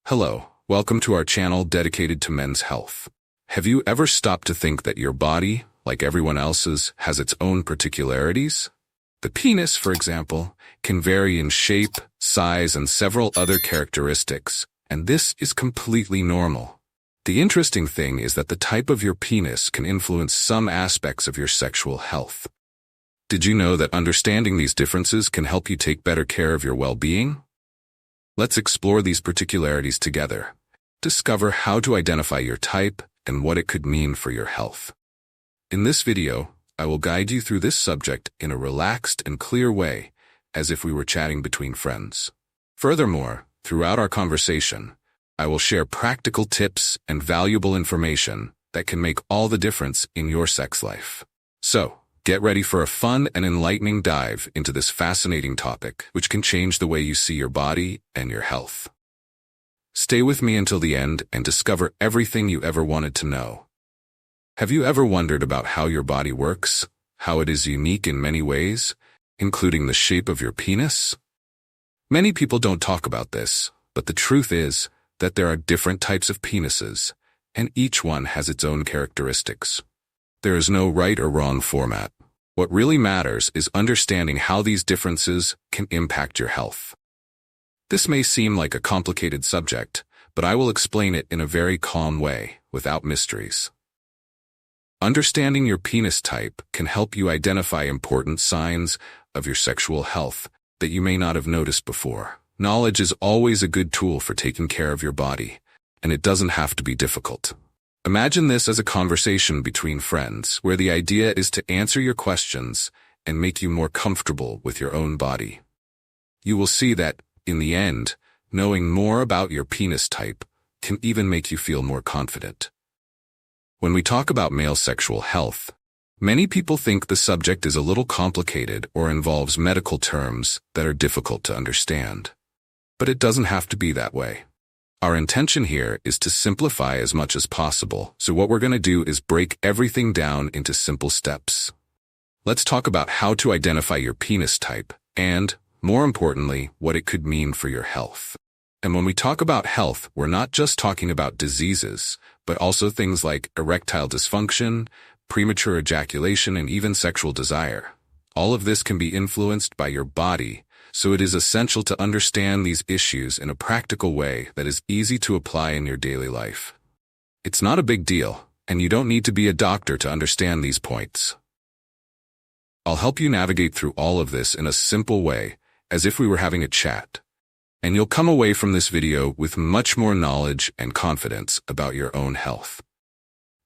Hello, welcome to our channel dedicated to men's health. Have you ever stopped to think that your body, like everyone else's, has its own particularities? The penis, for example, can vary in shape, size, and several other characteristics, and this is completely normal. The interesting thing is that the type of your penis can influence some aspects of your sexual health. Did you know that understanding these differences can help you take better care of your well-being? Let's explore these particularities together. Discover how to identify your type and what it could mean for your health. In this video, I will guide you through this subject in a relaxed and clear way, as if we were chatting between friends. Furthermore, throughout our conversation, I will share practical tips and valuable information that can make all the difference in your sex life. So, get ready for a fun and enlightening dive into this fascinating topic, which can change the way you see your body and your health. Stay with me until the end and discover everything you ever wanted to know. Have you ever wondered about how your body works, how it is unique in many ways, including the shape of your penis? Many people don't talk about this, but the truth is that there are different types of penises, and each one has its own characteristics. There is no right or wrong format. What really matters is understanding how these differences can impact your health. This may seem like a complicated subject, but I will explain it in a very calm way, without mysteries. Understanding your penis type can help you identify important signs of your sexual health that you may not have noticed before. Knowledge is always a good tool for taking care of your body, and it doesn't have to be difficult. Imagine this as a conversation between friends, where the idea is to answer your questions and make you more comfortable with your own body. You will see that, in the end, knowing more about your penis type can even make you feel more confident. When we talk about male sexual health, many people think the subject is a little complicated or involves medical terms that are difficult to understand. But it doesn't have to be that way. Our intention here is to simplify as much as possible, so what we're going to do is break everything down into simple steps. Let's talk about how to identify your penis type and, more importantly, what it could mean for your health. And when we talk about health, we're not just talking about diseases, but also things like erectile dysfunction, premature ejaculation, and even sexual desire. All of this can be influenced by your body, so it is essential to understand these issues in a practical way that is easy to apply in your daily life. It's not a big deal, and you don't need to be a doctor to understand these points. I'll help you navigate through all of this in a simple way, as if we were having a chat. And you'll come away from this video with much more knowledge and confidence about your own health.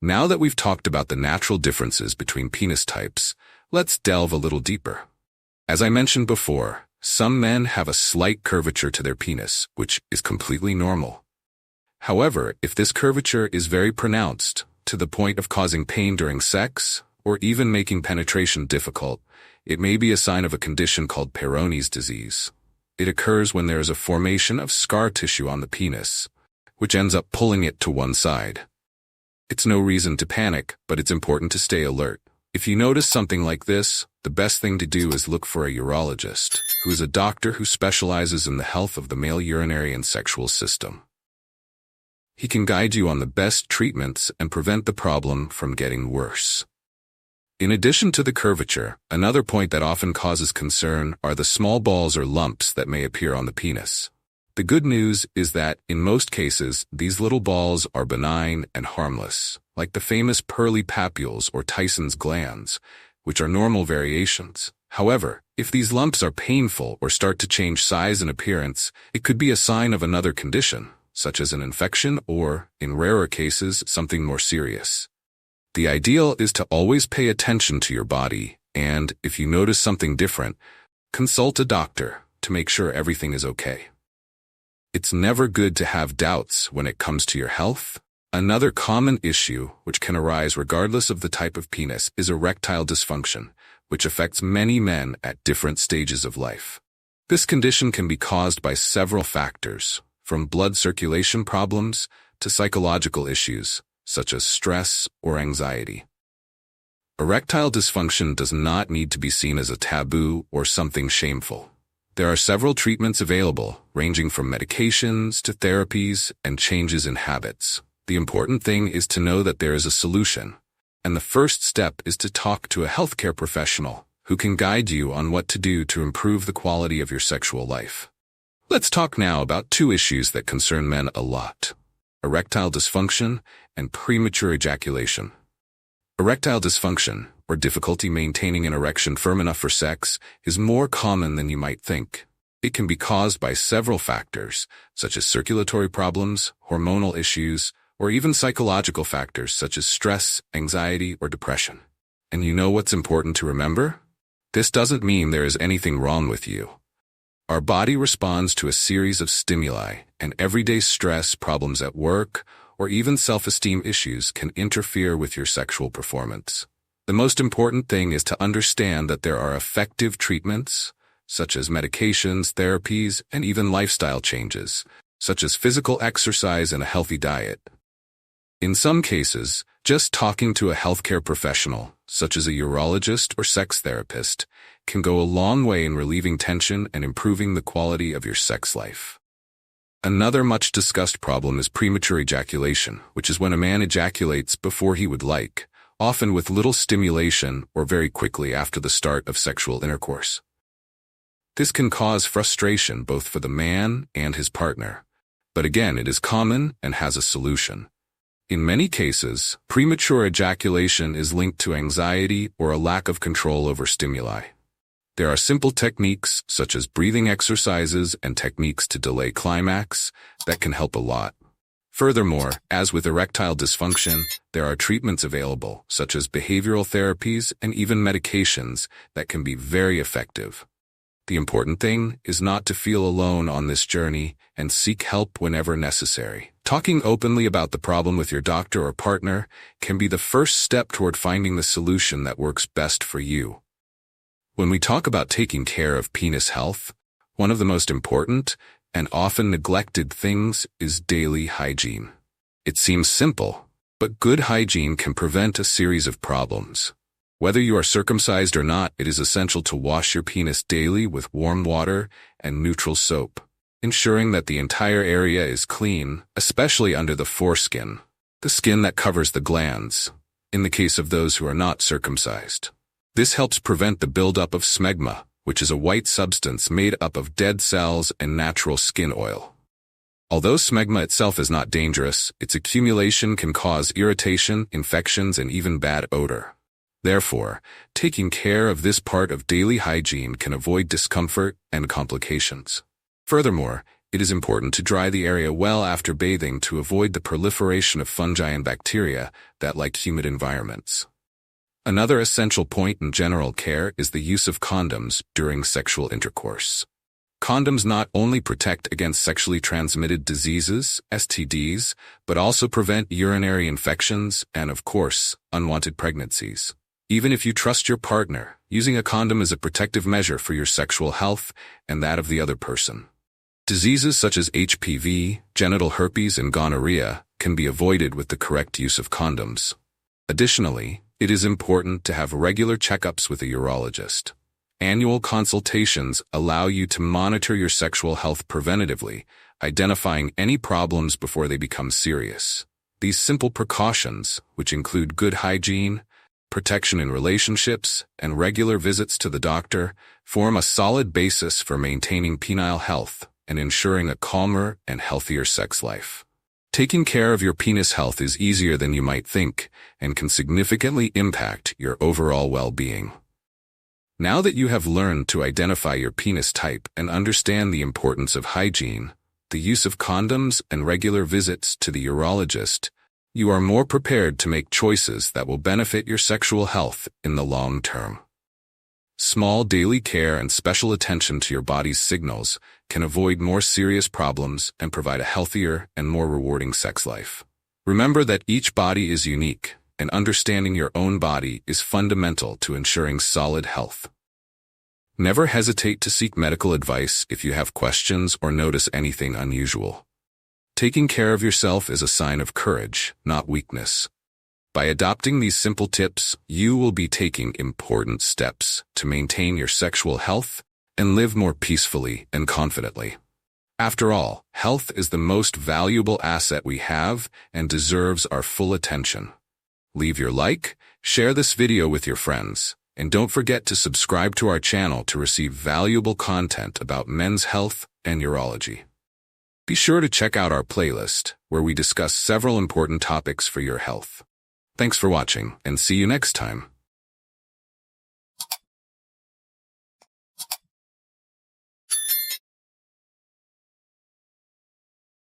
Now that we've talked about the natural differences between penis types, let's delve a little deeper. As I mentioned before, some men have a slight curvature to their penis, which is completely normal. However, if this curvature is very pronounced, to the point of causing pain during sex, or even making penetration difficult, it may be a sign of a condition called Peyronie's disease. It occurs when there is a formation of scar tissue on the penis, which ends up pulling it to one side. It's no reason to panic, but it's important to stay alert. If you notice something like this, the best thing to do is look for a urologist, who is a doctor who specializes in the health of the male urinary and sexual system. He can guide you on the best treatments and prevent the problem from getting worse. In addition to the curvature, another point that often causes concern are the small balls or lumps that may appear on the penis. The good news is that, in most cases, these little balls are benign and harmless, like the famous pearly papules or Tyson's glands, which are normal variations. However, if these lumps are painful or start to change size and appearance, it could be a sign of another condition, such as an infection or, in rarer cases, something more serious. The ideal is to always pay attention to your body, and, if you notice something different, consult a doctor to make sure everything is okay. It's never good to have doubts when it comes to your health. Another common issue, which can arise regardless of the type of penis, is erectile dysfunction, which affects many men at different stages of life. This condition can be caused by several factors, from blood circulation problems to psychological issues, such as stress or anxiety. Erectile dysfunction does not need to be seen as a taboo or something shameful. There are several treatments available, ranging from medications to therapies and changes in habits. The important thing is to know that there is a solution, and the first step is to talk to a healthcare professional who can guide you on what to do to improve the quality of your sexual life. Let's talk now about two issues that concern men a lot: erectile dysfunction and premature ejaculation. Erectile dysfunction, or difficulty maintaining an erection firm enough for sex, is more common than you might think. It can be caused by several factors, such as circulatory problems, hormonal issues, or even psychological factors such as stress, anxiety, or depression. And you know what's important to remember? This doesn't mean there is anything wrong with you. Our body responds to a series of stimuli, and everyday stress, problems at work, or even self-esteem issues can interfere with your sexual performance. The most important thing is to understand that there are effective treatments, such as medications, therapies, and even lifestyle changes, such as physical exercise and a healthy diet. In some cases, just talking to a healthcare professional, such as a urologist or sex therapist, can go a long way in relieving tension and improving the quality of your sex life. Another much discussed problem is premature ejaculation, which is when a man ejaculates before he would like, often with little stimulation or very quickly after the start of sexual intercourse. This can cause frustration both for the man and his partner, but again, it is common and has a solution. In many cases, premature ejaculation is linked to anxiety or a lack of control over stimuli. There are simple techniques, such as breathing exercises and techniques to delay climax, that can help a lot. Furthermore, as with erectile dysfunction, there are treatments available, such as behavioral therapies and even medications, that can be very effective. The important thing is not to feel alone on this journey and seek help whenever necessary. Talking openly about the problem with your doctor or partner can be the first step toward finding the solution that works best for you. When we talk about taking care of penis health, one of the most important and often neglected things is daily hygiene. It seems simple, but good hygiene can prevent a series of problems. Whether you are circumcised or not, it is essential to wash your penis daily with warm water and neutral soap, ensuring that the entire area is clean, especially under the foreskin, the skin that covers the glands, in the case of those who are not circumcised. This helps prevent the buildup of smegma, which is a white substance made up of dead cells and natural skin oil. Although smegma itself is not dangerous, its accumulation can cause irritation, infections, and even bad odor. Therefore, taking care of this part of daily hygiene can avoid discomfort and complications. Furthermore, it is important to dry the area well after bathing to avoid the proliferation of fungi and bacteria that like humid environments. Another essential point in general care is the use of condoms during sexual intercourse. Condoms not only protect against sexually transmitted diseases, STDs, but also prevent urinary infections and, of course, unwanted pregnancies. Even if you trust your partner, using a condom is a protective measure for your sexual health and that of the other person. Diseases such as HPV, genital herpes, and gonorrhea can be avoided with the correct use of condoms. Additionally, it is important to have regular checkups with a urologist. Annual consultations allow you to monitor your sexual health preventatively, identifying any problems before they become serious. These simple precautions, which include good hygiene, protection in relationships, and regular visits to the doctor, form a solid basis for maintaining penile health and ensuring a calmer and healthier sex life. Taking care of your penis health is easier than you might think and can significantly impact your overall well-being. Now that you have learned to identify your penis type and understand the importance of hygiene, the use of condoms, and regular visits to the urologist, you are more prepared to make choices that will benefit your sexual health in the long term. Small daily care and special attention to your body's signals can avoid more serious problems and provide a healthier and more rewarding sex life. Remember that each body is unique, and understanding your own body is fundamental to ensuring solid health. Never hesitate to seek medical advice if you have questions or notice anything unusual. Taking care of yourself is a sign of courage, not weakness. By adopting these simple tips, you will be taking important steps to maintain your sexual health and live more peacefully and confidently. After all, health is the most valuable asset we have and deserves our full attention. Leave your like, share this video with your friends, and don't forget to subscribe to our channel to receive valuable content about men's health and urology. Be sure to check out our playlist, where we discuss several important topics for your health. Thanks for watching, and see you next time.